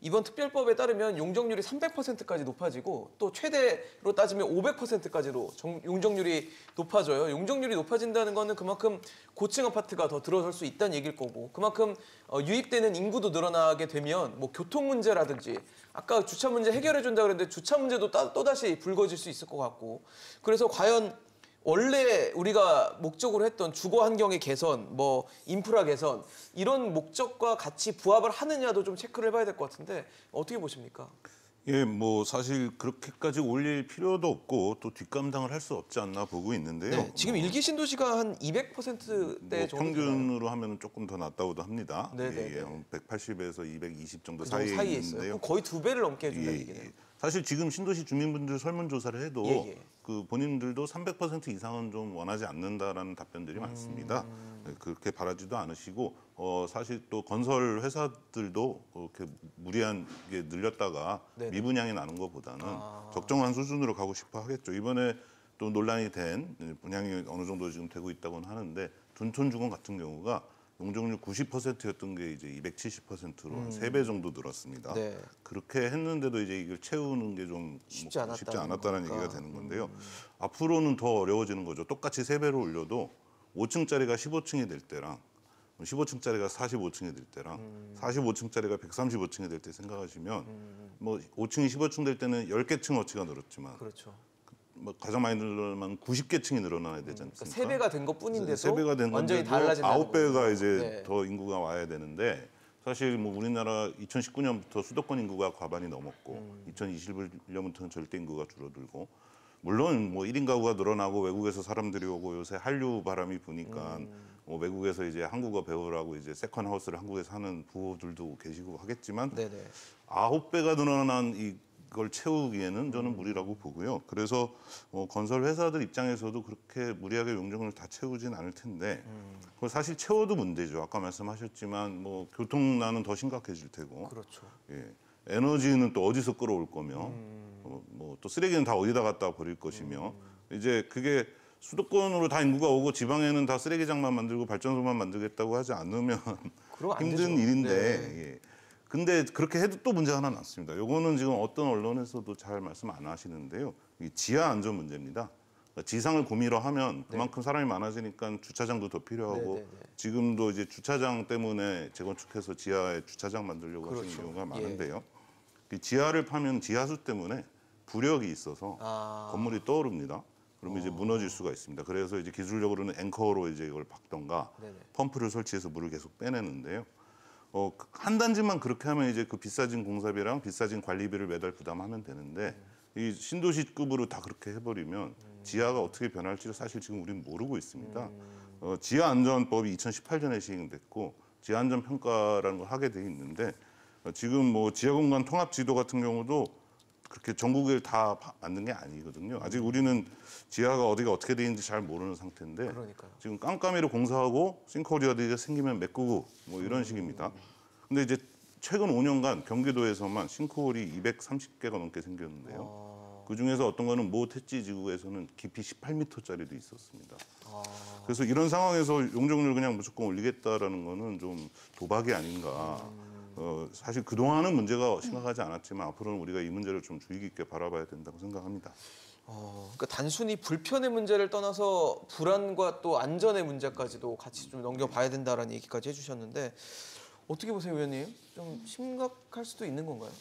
이번 특별법에 따르면 용적률이 300%까지 높아지고 또 최대로 따지면 500%까지로 용적률이 높아져요. 용적률이 높아진다는 거는 그만큼 고층 아파트가 더 들어설 수 있다는 얘기일 거고 그만큼 유입되는 인구도 늘어나게 되면 뭐 교통 문제라든지 아까 주차 문제 해결해 준다 그랬는데 주차 문제도 또다시 불거질 수 있을 것 같고 그래서 과연 원래 우리가 목적으로 했던 주거 환경의 개선, 뭐 인프라 개선 이런 목적과 같이 부합을 하느냐도 좀 체크를 해봐야 될 것 같은데 어떻게 보십니까? 예, 뭐 사실 그렇게까지 올릴 필요도 없고 또 뒷감당을 할 수 없지 않나 보고 있는데요. 네, 지금 일기 신도시가 한 200%대 정도 평균으로 하면 조금 더 낮다고도 합니다. 네네. 예, 180에서 220 정도 그 사이에 사이에 있는데요. 있어요. 거의 2배를 넘게 해준다는 얘기네요. 사실 지금 신도시 주민분들 설문조사를 해도 그 본인들도 300% 이상은 좀 원하지 않는다라는 답변들이 많습니다. 그렇게 바라지도 않으시고 사실 또 건설 회사들도 이렇게 무리하게 늘렸다가 네네. 미분양이 나는 것보다는 적정한 수준으로 가고 싶어 하겠죠. 이번에 또 논란이 된 분양이 어느 정도 지금 되고 있다고는 하는데 둔촌주공 같은 경우가 용적률 90%였던 게 이제 270%로 한 3배 정도 늘었습니다. 네. 그렇게 했는데도 이제 이걸 채우는 게 좀 쉽지 않았다는 얘기가 되는 건데요. 앞으로는 더 어려워지는 거죠. 똑같이 3배로 올려도 5층짜리가 15층이 될 때랑 15층짜리가 45층이 될 때랑 45층짜리가 135층이 될 때 생각하시면 뭐 5층이 15층 될 때는 10개 층어치가 늘었지만 그렇죠. 뭐 가장 많이 늘려면 90개 층이 늘어나야 되지 않습니까? 그러니까 3배가 된 것뿐인데도 3배가 된 완전히 건데도 달라진다는 9배가 이제 네. 더 인구가 와야 되는데 사실 뭐 우리나라 2019년부터 수도권 인구가 과반이 넘었고 2021년부터는 절대 인구가 줄어들고 물론 뭐 1인 가구가 늘어나고 외국에서 사람들이 오고 요새 한류 바람이 부니까 뭐 외국에서 이제 한국어 배우라고 이제 세컨 하우스를 한국에서 하는 부호들도 계시고 하겠지만 네네. 9배가 늘어난 이걸 채우기에는 저는 무리라고 보고요. 그래서 건설 회사들 입장에서도 그렇게 무리하게 용적률을 다 채우진 않을 텐데 사실 채워도 문제죠. 아까 말씀하셨지만 뭐 교통난은 더 심각해질 테고. 그렇죠. 예. 에너지는 또 어디서 끌어올 거며 뭐 또 쓰레기는 다 어디다 갖다 버릴 것이며 이제 그게 수도권으로 다 인구가 오고 지방에는 다 쓰레기장만 만들고 발전소만 만들겠다고 하지 않으면 힘든 일인데 네. 예. 근데 그렇게 해도 또 문제가 하나 났습니다. 요거는 지금 어떤 언론에서도 잘 말씀 안 하시는데요. 이 지하 안전 문제입니다. 그러니까 지상을 고미로 하면 그만큼 사람이 많아지니까 주차장도 더 필요하고 지금도 이제 주차장 때문에 재건축해서 지하에 주차장 만들려고 하시는 경우가 많은데요. 이 지하를 파면 지하수 때문에 부력이 있어서 건물이 떠오릅니다. 그러면 이제 무너질 수가 있습니다. 그래서 이제 기술적으로는 앵커로 이제 이걸 박던가 펌프를 설치해서 물을 계속 빼내는데요. 한 단지만 그렇게 하면 이제 그 비싸진 공사비랑 비싸진 관리비를 매달 부담하면 되는데 이 신도시급으로 다 그렇게 해버리면 지하가 어떻게 변할지를 사실 지금 우리는 모르고 있습니다. 지하안전법이 2018년에 시행됐고 지하안전평가라는 걸 하게 돼 있는데 지금 뭐 지하공간 통합지도 같은 경우도 그렇게 전국을 다 만든 게 아니거든요. 아직 우리는 지하가 어디가 어떻게 돼 있는지 잘 모르는 상태인데 그러니까요. 지금 깜깜이로 공사하고 싱크홀이 어디가 생기면 메꾸고 뭐 이런 식입니다. 근데 이제 최근 5년간 경기도에서만 싱크홀이 230개가 넘게 생겼는데요. 그중에서 어떤 거는 모 택지 지구에서는 깊이 18m짜리도 있었습니다. 그래서 이런 상황에서 용적률 그냥 무조건 올리겠다라는 거는 좀 도박이 아닌가. 사실 그동안은 문제가 심각하지 않았지만 앞으로는 우리가 이 문제를 좀 주의 깊게 바라봐야 된다고 생각합니다. 그러니까 단순히 불편의 문제를 떠나서 불안과 또 안전의 문제까지도 같이 좀 넘겨봐야 된다라는 얘기까지 해주셨는데 어떻게 보세요, 의원님? 좀 심각할 수도 있는 건가요?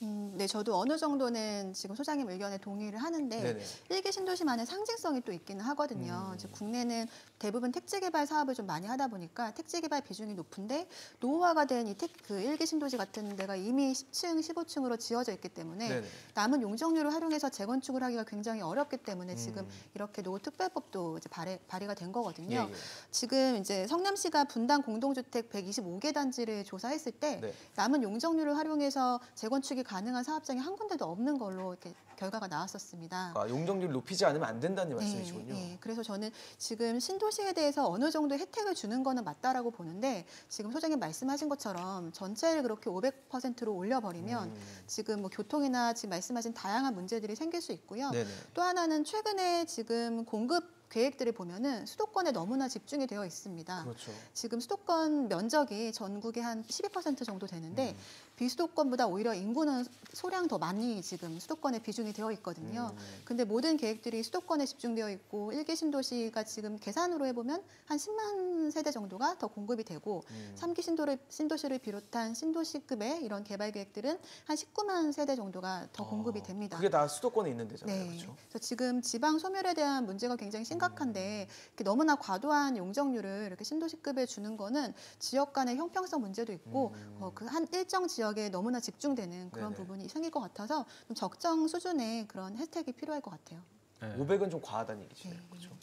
네, 저도 어느 정도는 지금 소장님 의견에 동의를 하는데 네네. 일기 신도시만의 상징성이 또 있기는 하거든요. 이제 국내는 대부분 택지 개발 사업을 좀 많이 하다 보니까 택지 개발 비중이 높은데 노후화가 된 이 일기 신도시 같은 데가 이미 10층, 15층으로 지어져 있기 때문에 네네. 남은 용적률을 활용해서 재건축을 하기가 굉장히 어렵기 때문에 지금 이렇게 노후특별법도 이제 발의가 된 거거든요. 예. 지금 이제 성남시가 분당 공동주택 125개 단지를 조사했을 때 남은 용적률을 활용해서 재건축이 가능한 사업장이 한 군데도 없는 걸로 이렇게 결과가 나왔었습니다. 그러니까 용적률 높이지 않으면 안 된다는 말씀이시군요. 네. 그래서 저는 지금 신도시에 대해서 어느 정도 혜택을 주는 거는 맞다라고 보는데 지금 소장님 말씀하신 것처럼 전체를 그렇게 500%로 올려버리면 지금 뭐 교통이나 지금 말씀하신 다양한 문제들이 생길 수 있고요. 네네. 또 하나는 최근에 지금 공급 계획들을 보면은 수도권에 너무나 집중이 되어 있습니다. 그렇죠. 지금 수도권 면적이 전국의 한 12% 정도 되는데 비수도권보다 오히려 인구는 소량 더 많이 지금 수도권에 비중이 되어 있거든요. 근데 모든 계획들이 수도권에 집중되어 있고 1기 신도시가 지금 계산으로 해보면 한 10만 세대 정도가 더 공급이 되고 3기 신도시를 비롯한 신도시급의 이런 개발 계획들은 한 19만 세대 정도가 더 공급이 됩니다. 그게 다 수도권에 있는 데잖아요. 네. 그렇죠. 그래서 지금 지방 소멸에 대한 문제가 굉장히 심각한데 이렇게 너무나 과도한 용적률을 이렇게 신도시급에 주는 거는 지역 간의 형평성 문제도 있고 그 한 일정 지역에 너무나 집중되는 그런 네네. 부분이 생길 것 같아서 좀 적정 수준의 그런 혜택이 필요할 것 같아요. 500은 좀 과하다는 얘기죠. 네. 그렇죠.